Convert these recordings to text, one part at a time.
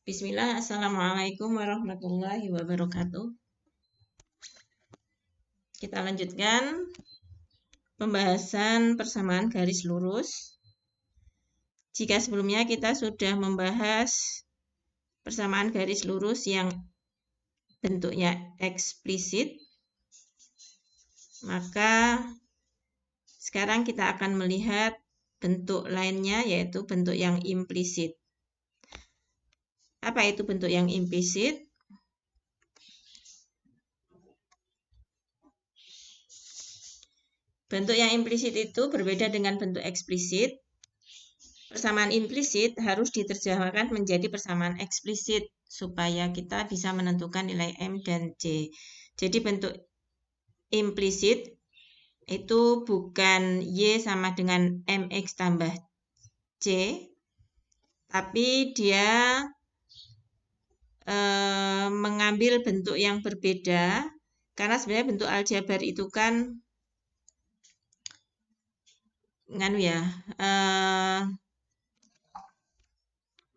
Bismillah, Assalamualaikum warahmatullahi wabarakatuh. Kita lanjutkan pembahasan persamaan garis lurus. Jika sebelumnya kita sudah membahas persamaan garis lurus yang bentuknya eksplisit, maka sekarang kita akan melihat bentuk lainnya, yaitu bentuk yang implisit. Apa itu bentuk yang implisit? Bentuk yang implisit itu berbeda dengan bentuk eksplisit. Persamaan implisit harus diterjemahkan menjadi persamaan eksplisit supaya kita bisa menentukan nilai M dan C. Jadi bentuk implisit itu bukan Y sama dengan MX tambah C, tapi dia mengambil bentuk yang berbeda, karena sebenarnya bentuk aljabar itu kan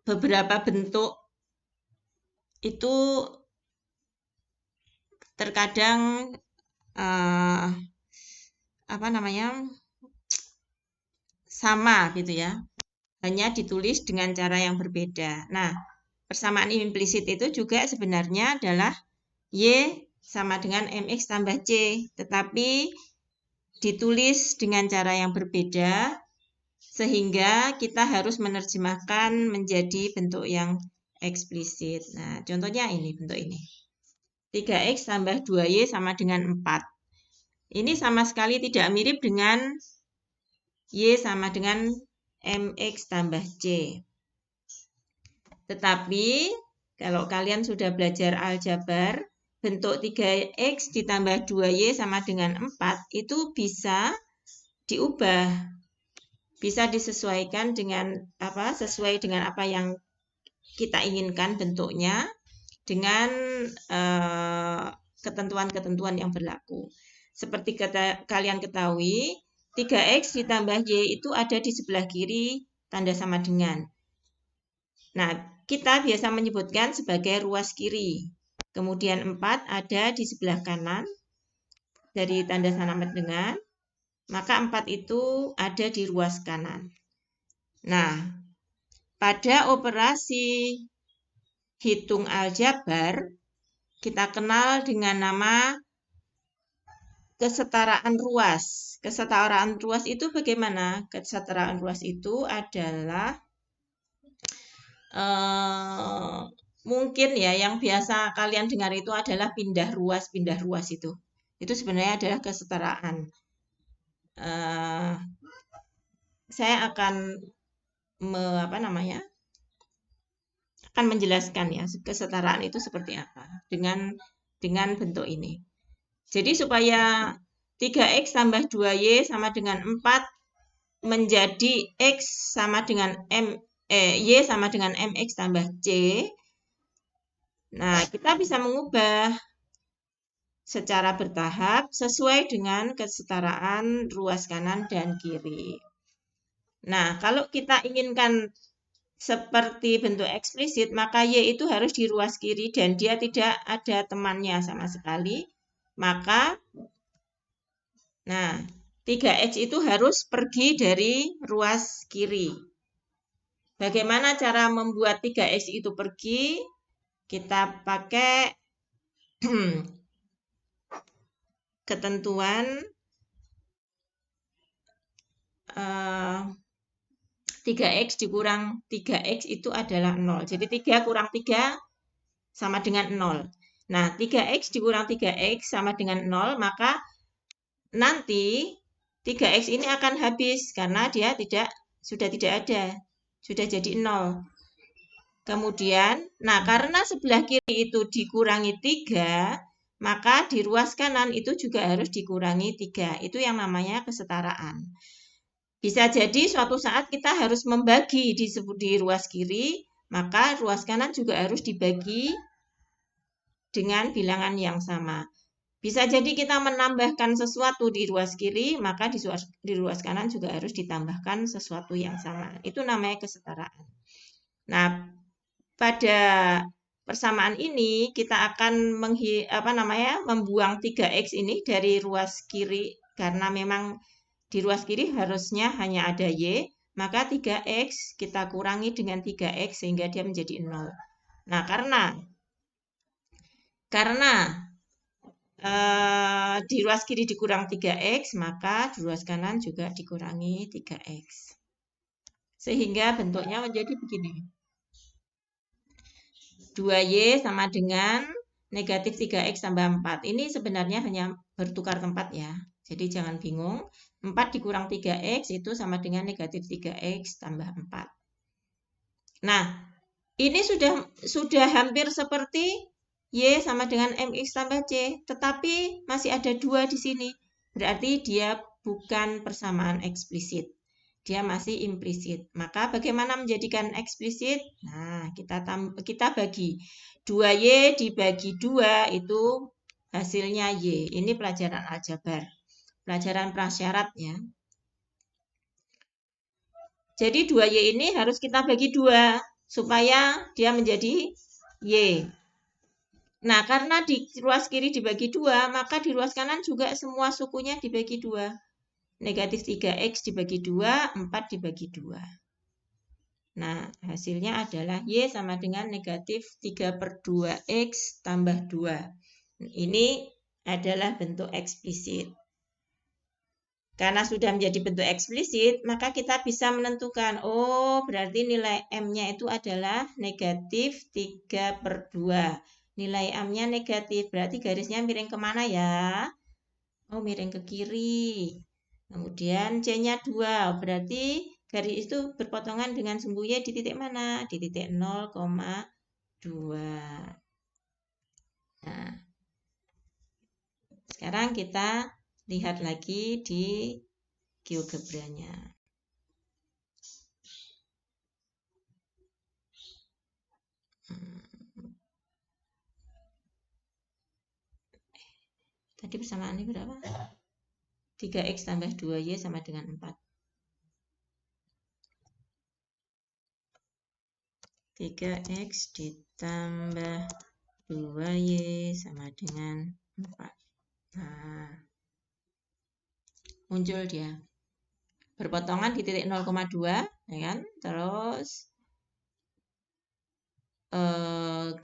beberapa bentuk itu terkadang sama gitu ya, hanya ditulis dengan cara yang berbeda. Nah, persamaan implisit itu juga sebenarnya adalah Y sama dengan MX tambah C, tetapi ditulis dengan cara yang berbeda, sehingga kita harus menerjemahkan menjadi bentuk yang eksplisit. Nah, contohnya ini, bentuk ini. 3X tambah 2Y sama dengan 4. Ini sama sekali tidak mirip dengan Y sama dengan MX tambah C. Tetapi, kalau kalian sudah belajar aljabar, bentuk 3X ditambah 2Y sama dengan 4 itu bisa diubah. Bisa disesuaikan dengan sesuai dengan apa yang kita inginkan bentuknya dengan ketentuan-ketentuan yang berlaku. Seperti kalian ketahui, 3X ditambah Y itu ada di sebelah kiri tanda sama dengan. Nah, kita biasa menyebutkan sebagai ruas kiri. Kemudian 4 ada di sebelah kanan dari tanda sama dengan. Maka 4 itu ada di ruas kanan. Nah, pada operasi hitung aljabar, kita kenal dengan nama kesetaraan ruas. Kesetaraan ruas itu bagaimana? Kesetaraan ruas itu adalah mungkin ya yang biasa kalian dengar itu adalah pindah ruas itu. Itu sebenarnya adalah kesetaraan. Saya akan akan menjelaskan ya kesetaraan itu seperti apa dengan bentuk ini. Jadi supaya 3X tambah 2Y sama dengan 4 menjadi X sama dengan Y sama dengan MX tambah C. Nah, kita bisa mengubah secara bertahap sesuai dengan kesetaraan ruas kanan dan kiri. Nah, kalau kita inginkan seperti bentuk eksplisit, maka Y itu harus di ruas kiri dan dia tidak ada temannya sama sekali. Maka, 3X itu harus pergi dari ruas kiri. Bagaimana cara membuat 3X itu pergi? Kita pakai ketentuan 3X dikurang 3X itu adalah 0. Jadi 3 kurang 3 sama dengan 0. Nah, 3X dikurang 3X sama dengan 0, maka nanti 3X ini akan habis karena dia sudah tidak ada. Sudah jadi 0. Kemudian, karena sebelah kiri itu dikurangi 3, maka di ruas kanan itu juga harus dikurangi 3. Itu yang namanya kesetaraan. Bisa jadi suatu saat kita harus membagi di ruas kiri, maka ruas kanan juga harus dibagi dengan bilangan yang sama. Bisa jadi kita menambahkan sesuatu di ruas kiri, maka di ruas kanan juga harus ditambahkan sesuatu yang sama. Itu namanya kesetaraan. Nah, pada persamaan ini kita akan membuang 3x ini dari ruas kiri karena memang di ruas kiri harusnya hanya ada y, maka 3x kita kurangi dengan 3x sehingga dia menjadi 0. Nah, karena di ruas kiri dikurang 3x, maka di ruas kanan juga dikurangi 3x. Sehingga bentuknya menjadi begini. 2y sama dengan negatif 3x tambah 4. Ini sebenarnya hanya bertukar tempat ya. Jadi jangan bingung. 4 dikurang 3x itu sama dengan negatif 3x tambah 4. Nah, ini sudah hampir seperti y sama dengan mx tambah c. Tetapi masih ada 2 di sini. Berarti dia bukan persamaan eksplisit. Dia masih implisit. Maka bagaimana menjadikan eksplisit? Nah, kita bagi 2y dibagi 2 itu hasilnya y. Ini pelajaran aljabar. Pelajaran prasyarat ya. Jadi 2y ini harus kita bagi 2 supaya dia menjadi y. Nah, karena di ruas kiri dibagi 2, maka di ruas kanan juga semua sukunya dibagi 2. Negatif 3x dibagi 2, 4 dibagi 2. Nah, hasilnya adalah y sama dengan negatif 3/2x tambah 2. Ini adalah bentuk eksplisit. Karena sudah menjadi bentuk eksplisit, maka kita bisa menentukan, oh berarti nilai M-nya itu adalah negatif 3/2. Nilai M-nya negatif, berarti garisnya miring kemana ya? Oh, miring ke kiri. Kemudian C-nya 2, berarti garis itu berpotongan dengan sumbu Y di titik mana? Di titik 0,2. Nah, sekarang kita lihat lagi di GeoGebranya. Tadi persamaannya berapa? 3x tambah 2y sama dengan 4. 3x ditambah 2y sama dengan 4. Nah, muncul dia. Berpotongan di titik 0,2, ya kan? Terus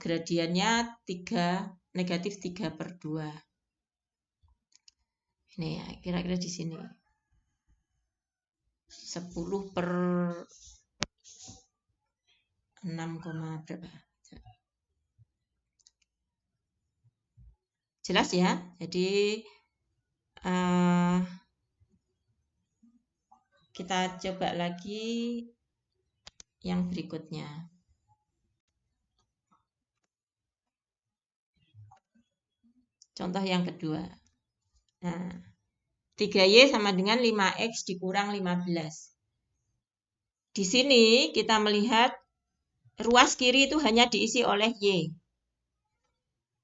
gradiennya negatif 3/2. Ini ya, kira-kira di sini. 10/6, berapa? Jelas ya? Jadi kita coba lagi yang berikutnya. Contoh yang kedua. Nah, 3y sama dengan 5x dikurang 15. Di sini kita melihat ruas kiri itu hanya diisi oleh y.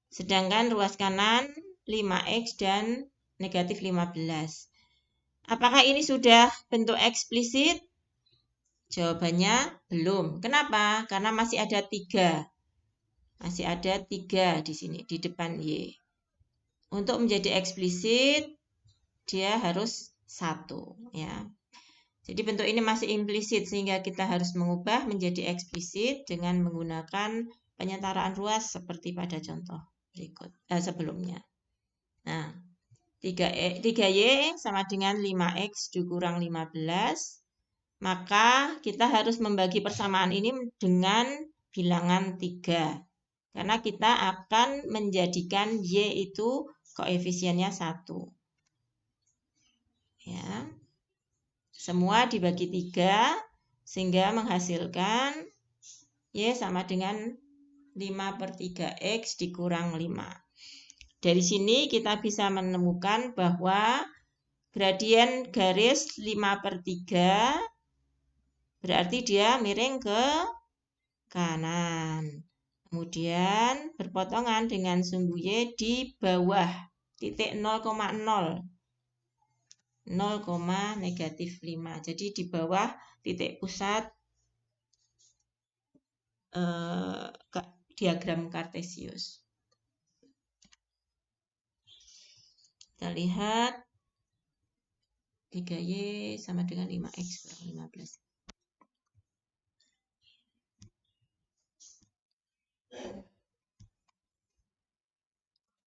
Sedangkan ruas kanan 5x dan negatif 15. Apakah ini sudah bentuk eksplisit? Jawabannya belum. Kenapa? Karena masih ada 3. Masih ada 3 di sini, di depan y. Untuk menjadi eksplisit, dia harus 1. Ya. Jadi bentuk ini masih implisit, sehingga kita harus mengubah menjadi eksplisit dengan menggunakan penyetaraan ruas seperti pada contoh sebelumnya. Nah, 3y sama dengan 5x dikurang 15. Maka kita harus membagi persamaan ini dengan bilangan 3. Karena kita akan menjadikan y itu koefisiennya 1. Ya. Semua dibagi 3 sehingga menghasilkan y sama dengan 5/3x dikurang 5. Dari sini kita bisa menemukan bahwa gradien garis 5/3 berarti dia miring ke kanan. Kemudian berpotongan dengan sumbu y di bawah titik 0,0. 0,-5. Jadi di bawah titik pusat diagram Kartesius. Kita lihat 3Y sama dengan 5X kurang 15.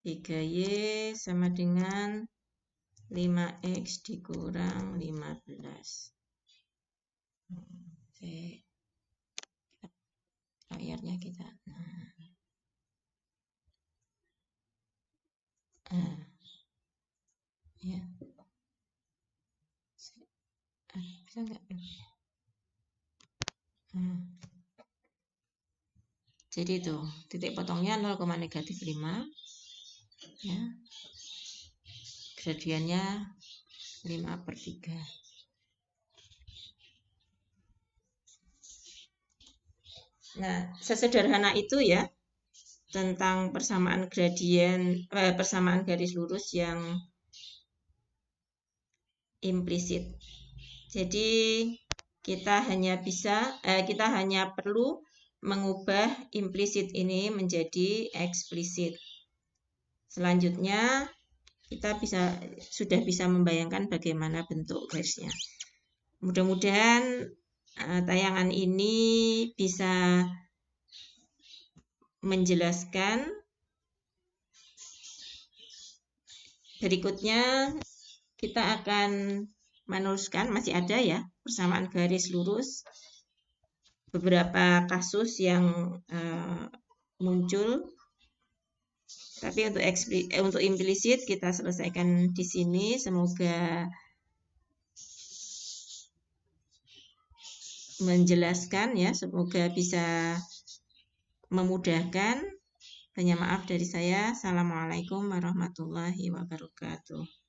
Y sama dengan 5X dikurang 15. Oke. Layarnya kita. Ya. Bisa enggak? Jadi itu titik potongnya 0,-5 ya. Gradiennya 5/3. Nah, sesederhana itu ya tentang persamaan gradien, persamaan garis lurus yang implisit. Jadi kita hanya perlu mengubah implisit ini menjadi eksplisit. Selanjutnya kita sudah bisa membayangkan bagaimana bentuk garisnya. Mudah-mudahan tayangan ini bisa menjelaskan. Berikutnya kita akan meneruskan, masih ada ya persamaan garis lurus, beberapa kasus yang muncul. Tapi untuk implisit kita selesaikan di sini. Semoga menjelaskan ya, semoga bisa memudahkan. Banyak maaf dari saya. Assalamualaikum warahmatullahi wabarakatuh.